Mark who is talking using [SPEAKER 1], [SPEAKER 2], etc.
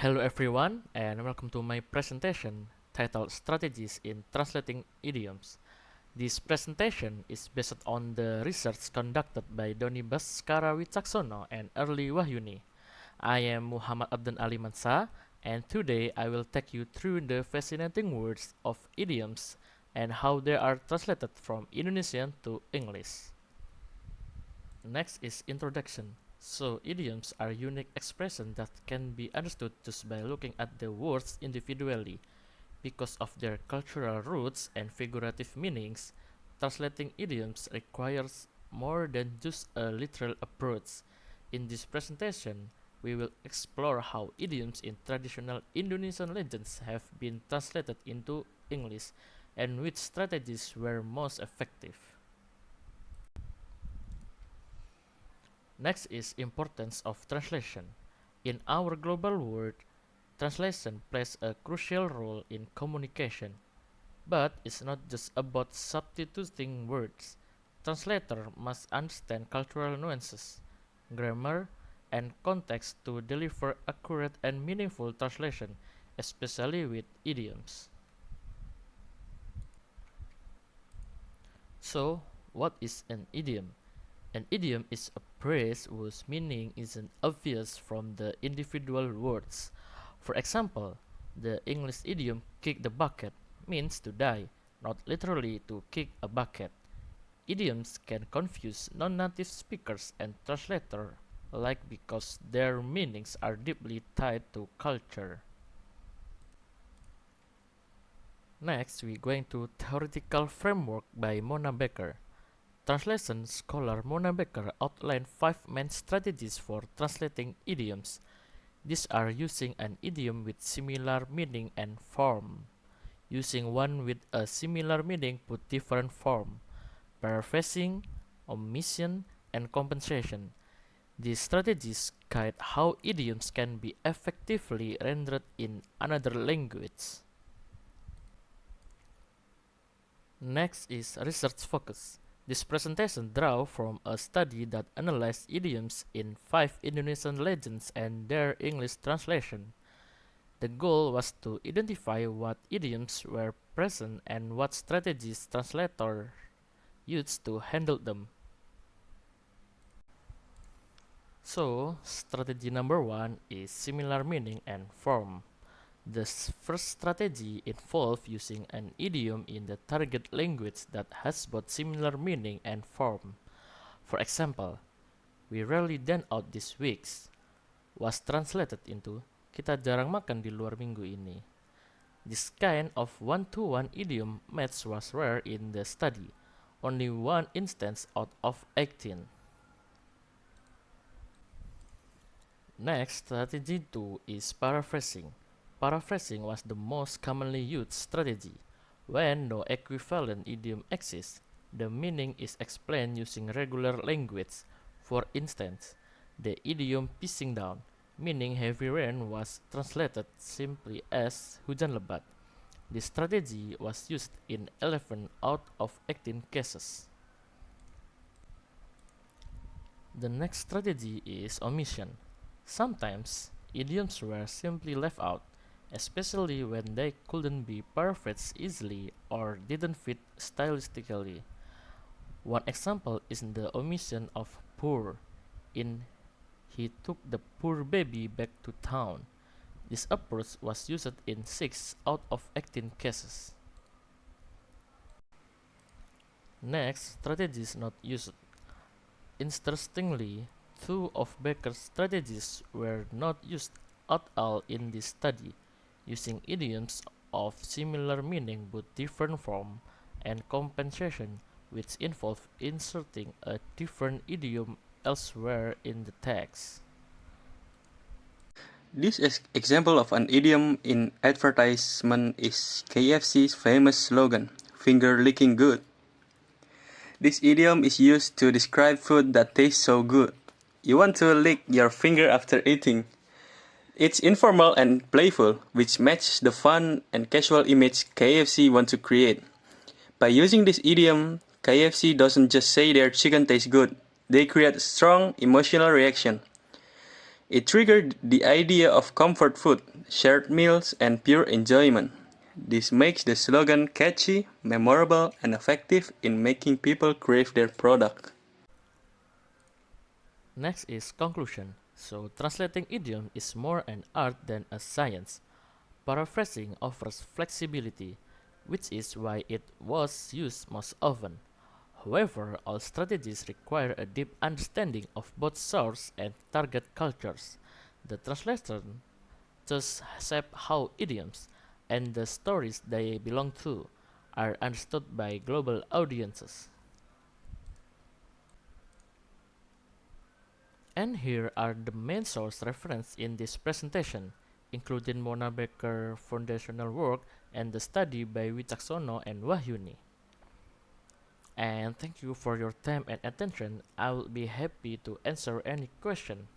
[SPEAKER 1] Hello everyone, and welcome to my presentation titled Strategies in Translating Idioms. This presentation is based on the research conducted by Doni Baskara Wicaksono and Early Wahyuni. I am Muhammad Abdan Ali Mansa, and today I will take you through the fascinating words of idioms and how they are translated from Indonesian to English. Next is introduction. So, idioms are unique expressions that can be understood just by looking at the words individually. Because of their cultural roots and figurative meanings, translating idioms requires more than just a literal approach. In this presentation, we will explore how idioms in traditional Indonesian legends have been translated into English and which strategies were most effective. Next is importance of translation. In our global world, translation plays a crucial role in communication. But it's not just about substituting words. Translator must understand cultural nuances, grammar, and context to deliver accurate and meaningful translation, especially with idioms. So, what is an idiom? An idiom is a phrase whose meaning isn't obvious from the individual words. For example, the English idiom kick the bucket means to die, not literally to kick a bucket. Idioms can confuse non-native speakers and translators alike because their meanings are deeply tied to culture. Next, we're going to theoretical framework by Mona Becker. Translation scholar Mona Becker outlined 5 main strategies for translating idioms. These are using an idiom with similar meaning and form, using one with a similar meaning but different form, paraphrasing, omission, and compensation. These strategies guide how idioms can be effectively rendered in another language. Next is research focus. This presentation draws from a study that analyzed idioms in 5 Indonesian legends and their English translation. The goal was to identify what idioms were present and what strategies translators used to handle them. So, strategy number 1 is similar meaning and form. The first strategy involves using an idiom in the target language that has both similar meaning and form. For example, "We rarely dine out these weeks" was translated into "Kita jarang makan di luar minggu ini." This kind of one-to-one idiom match was rare in the study, only one instance out of 18. Next, strategy 2 is paraphrasing. Paraphrasing was the most commonly used strategy. When no equivalent idiom exists, the meaning is explained using regular language. For instance, the idiom pissing down, meaning heavy rain, was translated simply as hujan lebat. This strategy was used in 11 out of 18 cases. The next strategy is omission. Sometimes, idioms were simply left out, especially when they couldn't be paraphrased easily or didn't fit stylistically. One example is the omission of "poor" in "He took the poor baby back to town." This approach was used in 6 out of 18 cases. Next, strategies not used. Interestingly, 2 of Becker's strategies were not used at all in this study, using idioms of similar meaning but different form, and compensation, which involve inserting a different idiom elsewhere in the text.
[SPEAKER 2] This example of an idiom in advertisement is KFC's famous slogan, "Finger licking good." This idiom is used to describe food that tastes so good. You want to lick your finger after eating. It's informal and playful, which matches the fun and casual image KFC wants to create. By using this idiom, KFC doesn't just say their chicken tastes good, they create a strong emotional reaction. It triggered the idea of comfort food, shared meals, and pure enjoyment. This makes the slogan catchy, memorable, and effective in making people crave their product.
[SPEAKER 1] Next is conclusion. So, translating idiom is more an art than a science. Paraphrasing offers flexibility, which is why it was used most often. However, all strategies require a deep understanding of both source and target cultures. The translation thus shape how idioms and the stories they belong to are understood by global audiences. And here are the main source reference in this presentation, including Mona Baker foundational work and the study by Wicaksono and Wahyuni. And thank you for your time and attention. I will be happy to answer any question.